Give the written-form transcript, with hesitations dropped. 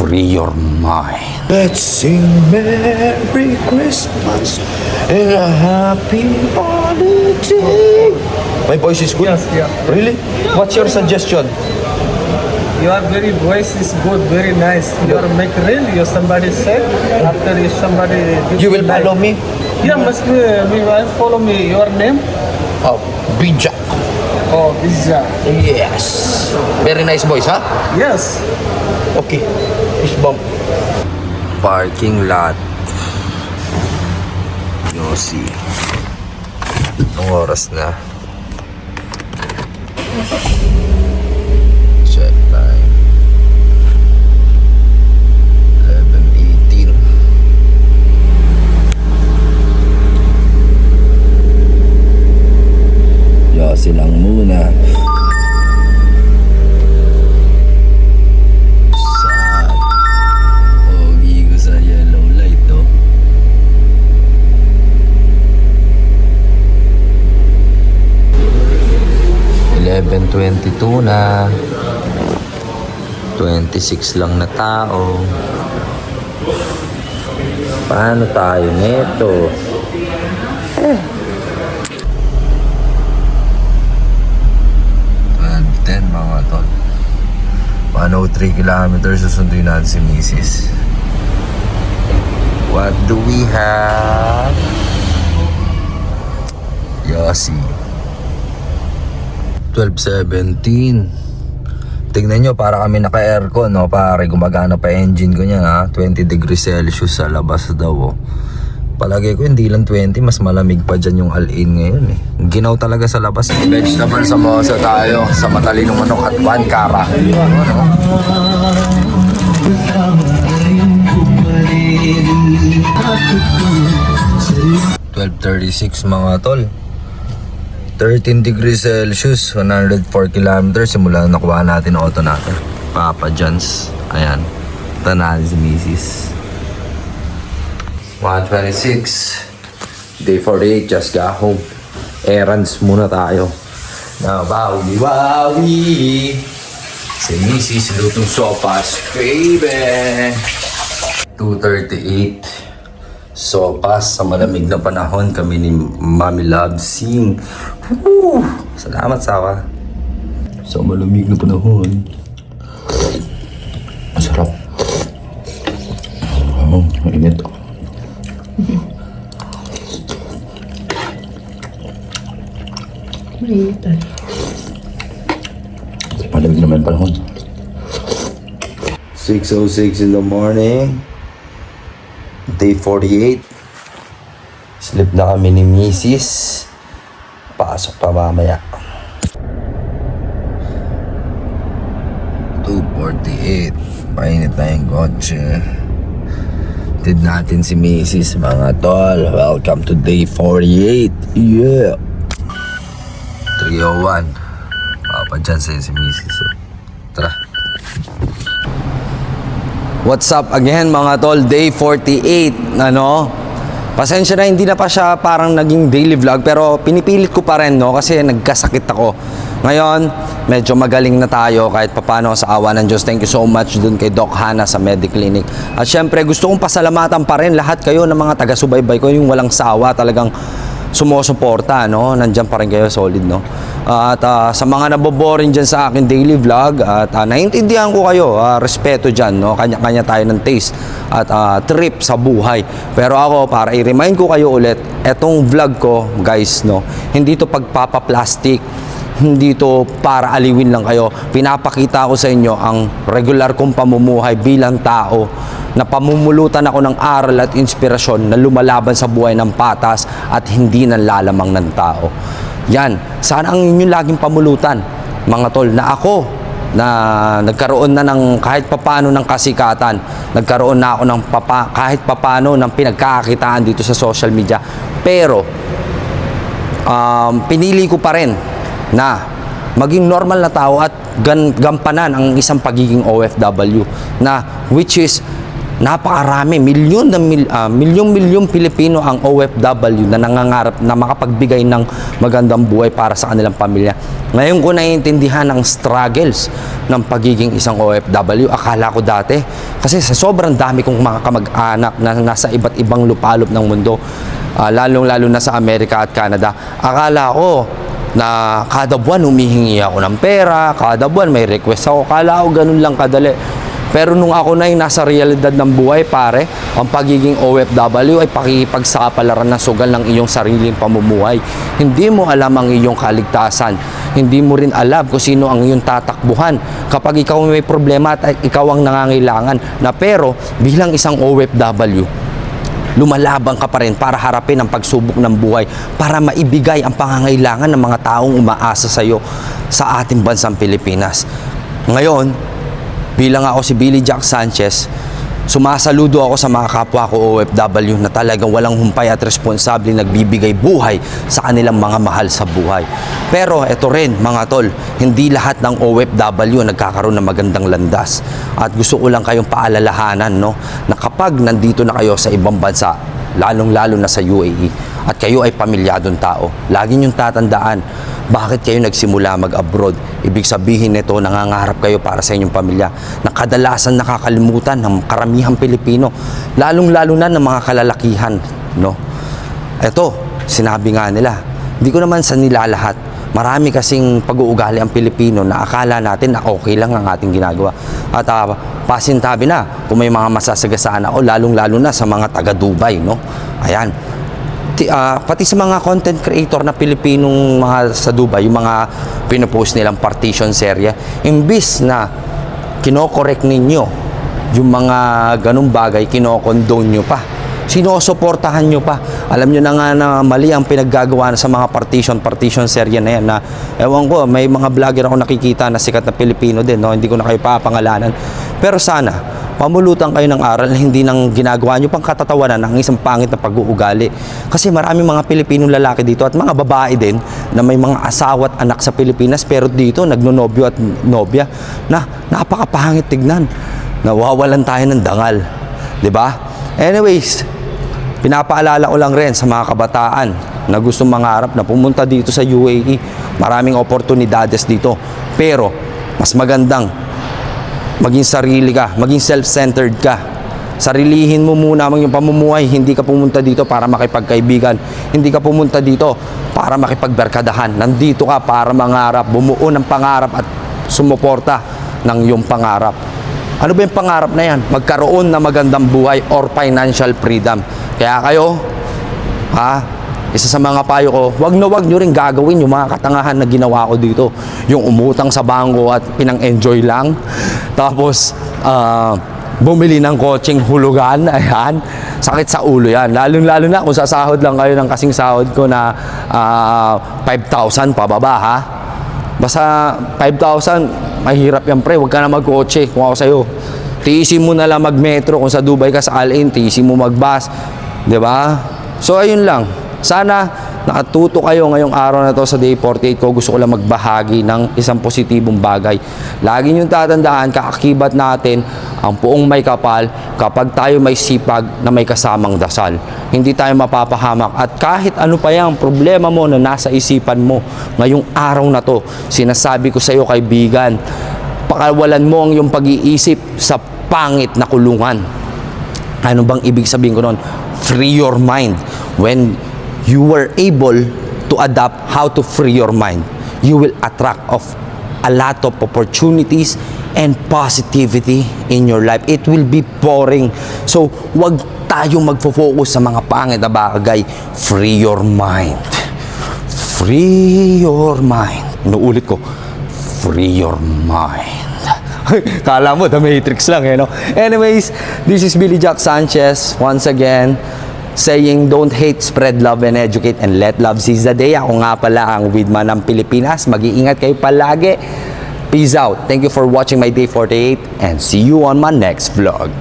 free your mind. Let's sing Merry Christmas and a Happy Holiday. My voice is good? Yes, yeah. Really? What's your suggestion? Your very voice is good, very nice. Your make real, you somebody said, after you somebody... You will follow me? Yeah, must be, follow me. Your name? Oh, Bijak. Oh, Bizza. Yes. Very nice voice, ha? Yes. Okay. Fish bomb. Parking lot. Yossi. Anong oras na? Check time. 11:18. Yossi lang muna. Sad. Pogi ko sa yellow light, oh. $11:22 na. 26 lang na tao. Paano tayo neto? Eh. 12:10 mga tol. 103 kilometers susunduin natin si Mrs. What do we have? Yossi. 12:17. Tignan nyo, para kami naka-aircon, no? Pare, gumagana pa engine ko niya, ha? 20 degrees Celsius sa labas daw, oh. Palagay ko, hindi lang 20, mas malamig pa dyan yung Al-Ain ngayon, eh. Ginaw talaga sa labas. Vegetable samosa tayo sa matalinong manok at 1 kara. Ano? 12:36 mga tol. 13 degrees Celsius, 104 kilometers. Simula na nakuha natin auto natin. Papa John's. Ayan. Tanali si Mrs. 126. Day 48, just got home. Errands muna tayo. Na bawi-bawi. Si Mrs. lutong sopas. Baby. 2:38. Sopas sa malamig na panahon. Kami ni Mami Love Sing. Woo! Salamat sawa. Sa malamig na panahon. Masarap. Oh, mainit. Mainit tayo. Malamig naman panahon. 6:06 in the morning. Day 48. Sleep na kami ni Mrs. Pasok pa mamaya. 2:48. Painit na yung kotse. Tid natin si Mrs. mga tol. Welcome to day 48. Yeah. 3:01. Papa dyan sa'yo si Mrs. Tara. What's up again mga tol? Day 48. Ano? Pasensya na, hindi na pa siya parang naging daily vlog, pero pinipilit ko pa rin, no? Kasi nagkasakit ako. Ngayon, medyo magaling na tayo kahit papano sa awa ng Diyos. Thank you so much dun kay Doc Hana sa Mediclinic. At syempre, gusto kong pasalamatan pa rin lahat kayo ng mga taga-subaybay ko, yung walang sawa, talagang sumusuporta, no? Nandyan pa rin kayo, solid, no? At sa mga naboboring dyan sa akin daily vlog, at naiintindihan ko kayo, respeto dyan, no? Kanya-kanya tayo ng taste at trip sa buhay. Pero ako, para i-remind ko kayo ulit, etong vlog ko, guys, no? Hindi to pagpapa-plastic, hindi to para aliwin lang kayo. Pinapakita ko sa inyo ang regular kong pamumuhay bilang tao, na pamumulutan ako ng aral at inspirasyon na lumalaban sa buhay ng patas at hindi nanlalamang ng tao. Yan, sana ang inyong laging pamulutan, mga tol, na ako, na nagkaroon na ng kahit papano ng kasikatan, nagkaroon na ako ng kahit papano ng pinagkakakitaan dito sa social media. Pero, pinili ko pa rin na maging normal na tao at gampanan ang isang pagiging OFW, na which is Napakarami, milyong Pilipino ang OFW na nangangarap na makapagbigay ng magandang buhay para sa kanilang pamilya. Ngayon ko naiintindihan ang struggles ng pagiging isang OFW. Akala ko dati, kasi sa sobrang dami kong mga kamag-anak na nasa iba't ibang lupalop ng mundo, lalong-lalo na sa Amerika at Canada, akala ko na kada buwan humihingi ako ng pera, kada buwan may request ako, akala ko ganun lang kadali. Pero nung ako na yung nasa realidad ng buhay, pare, ang pagiging OFW ay pakikipagsapalaran ng sugal ng iyong sariling pamumuhay. Hindi mo alam ang iyong kaligtasan. Hindi mo rin alam kung sino ang iyong tatakbuhan kapag ikaw may problema at ikaw ang nangangailangan. Na pero, bilang isang OFW, lumalaban ka pa rin para harapin ang pagsubok ng buhay, para maibigay ang pangangailangan ng mga taong umaasa sa iyo sa ating bansang Pilipinas. Ngayon, bilang ako si Billy Jack Sanchez, sumasaludo ako sa mga kapwa ko OFW na talagang walang humpay at responsable nagbibigay buhay sa kanilang mga mahal sa buhay. Pero eto rin mga tol, hindi lahat ng OFW nagkakaroon ng magandang landas. At gusto ko lang kayong paalalahanan, no, na kapag nandito na kayo sa ibang bansa, lalong-lalo na sa UAE, at kayo ay pamilyadong tao, lagi niyong tatandaan, bakit kayo nagsimula mag-abroad? Ibig sabihin nito, nangangarap kayo para sa inyong pamilya na kadalasan nakakalimutan ng karamihang Pilipino, lalong-lalo na ng mga kalalakihan, no? Ito, sinabi nga nila, hindi ko naman sa nila lahat. Marami kasing pag-uugali ang Pilipino na akala natin na okay lang ang ating ginagawa. At pasintabi na kung may mga masasagasaan ako, lalong-lalo na sa mga taga-Dubai, no? Ayan. Pati sa mga content creator na Pilipinong mga sa Dubai, yung mga pinopost nilang partition serye, imbis na kinokorek ninyo yung mga ganung bagay, kinokondone nyo pa, sinusuportahan nyo pa. Alam nyo na nga na mali ang pinaggagawa sa mga partition serye na yan, na ewan ko, may mga vlogger ako nakikita na sikat na Pilipino din, no? Hindi ko na kayo papangalanan, pero sana pamulutan kayo ng aral na hindi nang ginagawa nyo pang katatawanan ng isang pangit na pag-uugali. Kasi maraming mga Pilipinong lalaki dito at mga babae din na may mga asawa at anak sa Pilipinas, pero dito nagnonobyo at nobya na napakapangit tignan. Nawawalan tayo ng dangal, 'di ba? Anyways, pinapaalala ko lang rin sa mga kabataan na gustong mangarap na pumunta dito sa UAE. Maraming oportunidades dito, pero mas magandang maging sarili ka, maging self-centered ka. Sarilihin mo muna ang iyong pamumuhay. Hindi ka pumunta dito para makipagkaibigan. Hindi ka pumunta dito para makipagberkadahan. Nandito ka para mangarap, bumuo ng pangarap at sumuporta ng iyong pangarap. Ano ba yung pangarap na yan? Magkaroon ng magandang buhay or financial freedom. Kaya kayo, isa sa mga payo ko, wag nyo rin gagawin yung mga katangahan na ginawa ko dito. Yung umutang sa bangko at pinang-enjoy lang. Tapos, bumili ng kotseng hulugan. Ayan. Sakit sa ulo yan. Lalo na kung sasahod lang kayo ng kasing sahod ko na 5,000 pababa, ha? Basta 5,000, mahirap yan, pre. Huwag ka na magkotse kung ako sa'yo. Tiisin mo na lang mag-metro. Kung sa Dubai ka sa Al-Ain, tiisin mo mag-bus. Diba? So, ayun lang. Sana nakatuto kayo ngayong araw na to sa Day 48 ko. Gusto ko lang magbahagi ng isang positibong bagay. Lagi niyong tatandaan, kaakibat natin ang puong may kapal kapag tayo may sipag na may kasamang dasal. Hindi tayo mapapahamak. At kahit ano pa yung problema mo na nasa isipan mo ngayong araw na to, sinasabi ko sa iyo, kaibigan, pakawalan mo ang iyong pag-iisip sa pangit na kulungan. Ano bang ibig sabihin ko nun? Free your mind. When you were able to adapt how to free your mind, you will attract of a lot of opportunities and positivity in your life. It will be boring. So, wag tayong magfo-focus sa mga pangit na bagay. Free your mind. Free your mind. Inuulit ko, free your mind. Kala mo, The Matrix lang, no? Anyways, this is Billy Jack Sanchez. Once again, saying don't hate, spread love, and educate, and let love seize the day. Ako nga pala ang Widman ng Pilipinas. Mag-iingat kayo palagi. Peace out. Thank you for watching my Day 48 and see you on my next vlog.